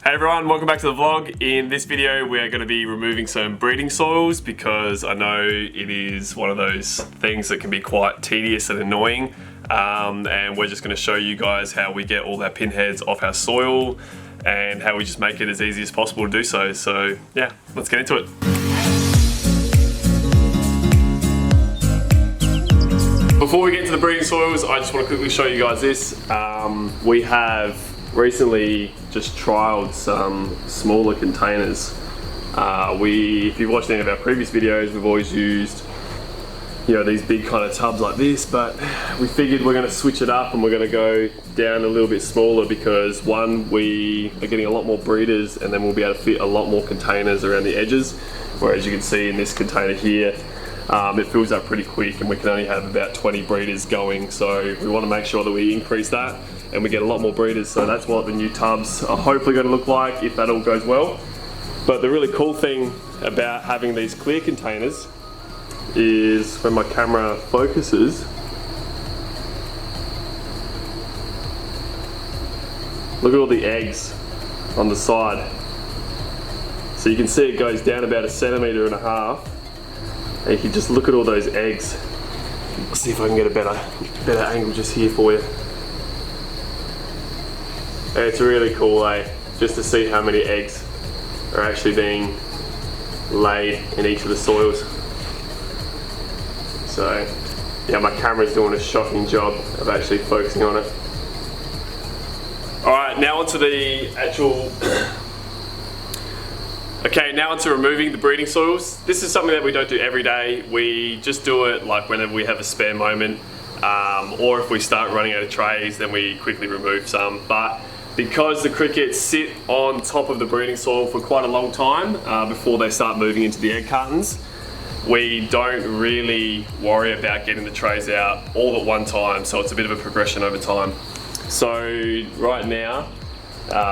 Hey everyone, welcome back to the vlog. In this video we're going to be removing some breeding soils because I know it is one of those things that can be quite tedious and annoying, and we're just going to show you guys how we get all our pinheads off our soil and how we just make it as easy as possible to do so. So yeah, let's get into it. Before we get to the breeding soils, I just want to quickly show you guys this. We have recently just trialed some smaller containers. If you've watched any of our previous videos, we've always used, these big kind of tubs like this, but we figured we're going to switch it up and we're going to go down a little bit smaller because one, we are getting a lot more breeders and then we'll be able to fit a lot more containers around the edges, whereas you can see in this container here, it fills up pretty quick and we can only have about 20 breeders going, so we want to make sure that we increase that and we get a lot more breeders. So that's what the new tubs are hopefully going to look like if that all goes well. But the really cool thing about having these clear containers is when my camera focuses, look at all the eggs on the side. So you can see it goes down about 1.5 centimeters, and you can just look at all those eggs. Let's see if I can get a better angle just here for you. And it's really cool, just to see how many eggs are actually being laid in each of the soils. So yeah, my camera's doing a shocking job of actually focusing on it. Alright, now onto the actual okay, now onto removing the breeding soils. This is something that we don't do every day. We just do it like whenever we have a spare moment, or if we start running out of trays, then we quickly remove some. But because the crickets sit on top of the breeding soil for quite a long time before they start moving into the egg cartons, we don't really worry about getting the trays out all at one time, so it's a bit of a progression over time. So right now,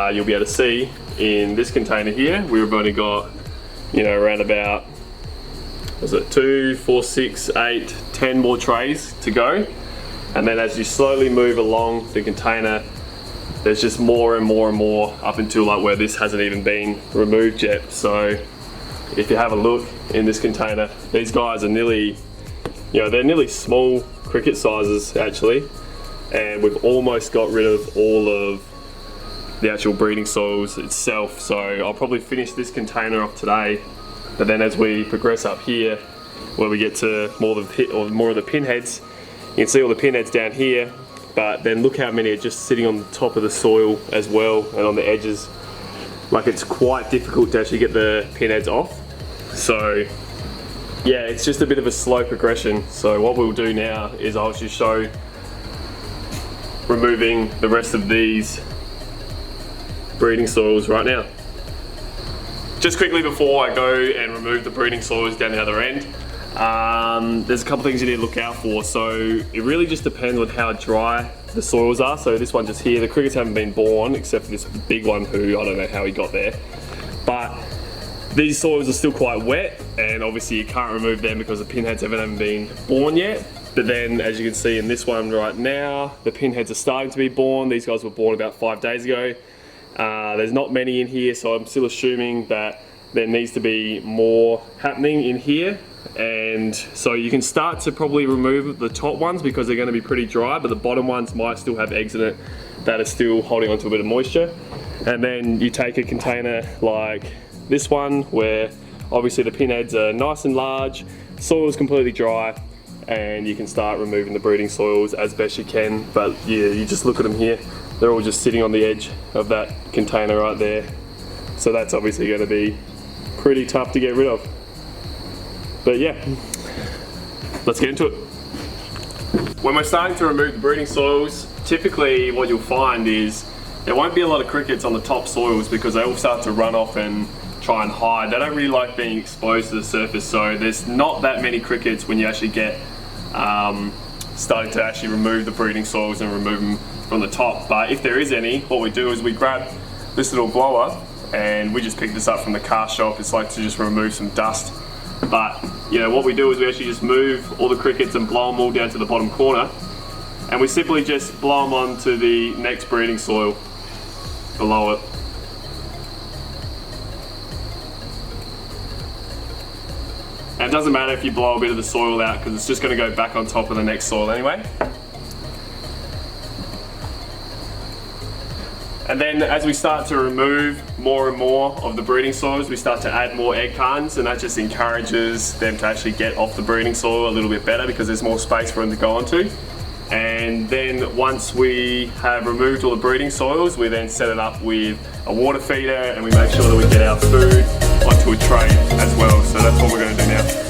you'll be able to see in this container here, we've only got, around about, 2, 4, 6, 8, 10 more trays to go. And then as you slowly move along the container, there's just more and more and more up until like where this hasn't even been removed yet. So if you have a look in this container, these guys are nearly, they're nearly small cricket sizes actually. And we've almost got rid of all of the actual breeding soils itself. So I'll probably finish this container off today. But then as we progress up here, where we get to more of the pinheads, you can see all the pinheads down here. But then look how many are just sitting on the top of the soil as well and on the edges. Like, it's quite difficult to actually get the pinheads off. So yeah, it's just a bit of a slow progression. So what we'll do now is I'll just show removing the rest of these breeding soils right now. Just quickly before I go and remove the breeding soils down the other end, there's a couple things you need to look out for. So it really just depends on how dry the soils are. So this one just here, the crickets haven't been born except for this big one who I don't know how he got there. But these soils are still quite wet, and obviously you can't remove them because the pinheads haven't been born yet. But then as you can see in this one right now, the pinheads are starting to be born. These guys were born about 5 days ago. There's not many in here, so I'm still assuming that there needs to be more happening in here. And so you can start to probably remove the top ones because they're going to be pretty dry, but the bottom ones might still have eggs in it that are still holding onto a bit of moisture. And then you take a container like this one where obviously the pinheads are nice and large, soil is completely dry, and you can start removing the breeding soils as best you can. But yeah, you just look at them here, they're all just sitting on the edge of that container right there. So that's obviously going to be pretty tough to get rid of. But yeah, let's get into it. When we're starting to remove the breeding soils, typically what you'll find is there won't be a lot of crickets on the top soils because they all start to run off and try and hide. They don't really like being exposed to the surface, so there's not that many crickets when you actually get starting to actually remove the breeding soils and remove them from the top. But if there is any, what we do is we grab this little blower and we just pick this up from the car shop. It's like to just remove some dust. But what we do is we actually just move all the crickets and blow them all down to the bottom corner, and we simply just blow them onto the next breeding soil below it. And it doesn't matter if you blow a bit of the soil out because it's just going to go back on top of the next soil anyway. And then as we start to remove more and more of the breeding soils, we start to add more egg cartons, and that just encourages them to actually get off the breeding soil a little bit better because there's more space for them to go onto. And then once we have removed all the breeding soils, we then set it up with a water feeder and we make sure that we get our food onto a tray as well. So that's what we're going to do now.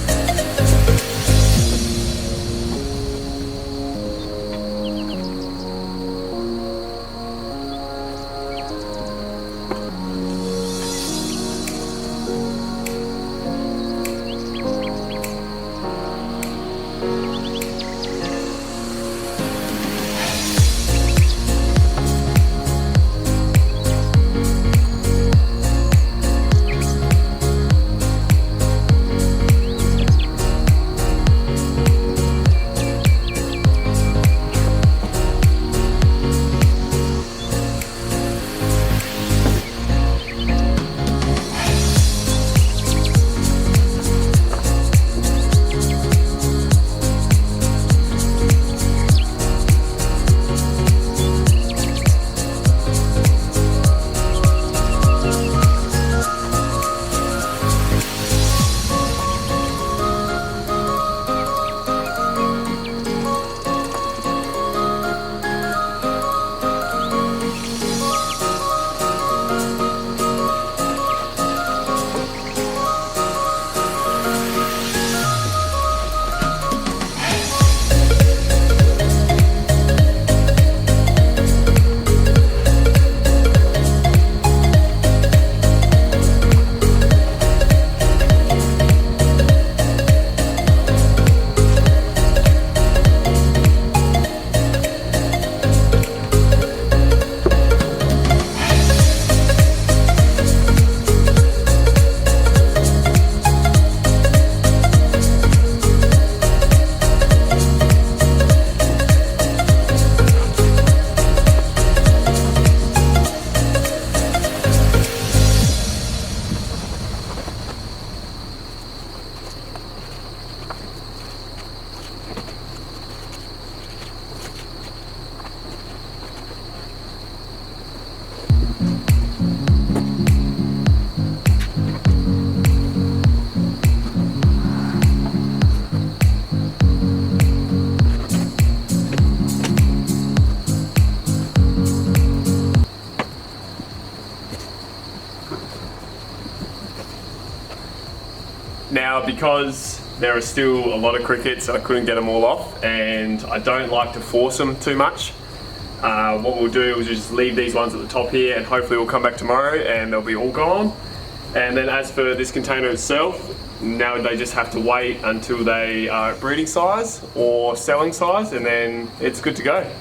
Now, because there are still a lot of crickets, I couldn't get them all off, and I don't like to force them too much. What we'll do is just leave these ones at the top here, and hopefully we'll come back tomorrow and they'll be all gone. And then as for this container itself, now they just have to wait until they are at breeding size or selling size, and then it's good to go.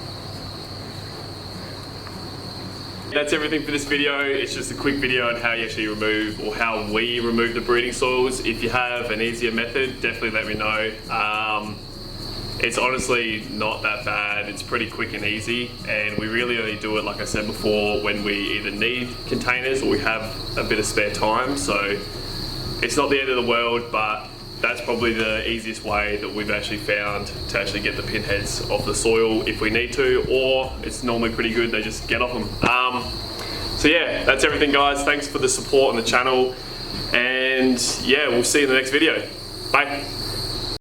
That's everything for this video. It's just a quick video on how you actually remove, or how we remove the breeding soils. If you have an easier method, definitely let me know. It's honestly not that bad. It's pretty quick and easy, and we really only do it, like I said before, when we either need containers or we have a bit of spare time. So it's not the end of the world, but that's probably the easiest way that we've actually found to actually get the pinheads off the soil if we need to, or it's normally pretty good, they just get off them. So yeah, that's everything guys. Thanks for the support on the channel, and yeah, we'll see you in the next video. Bye.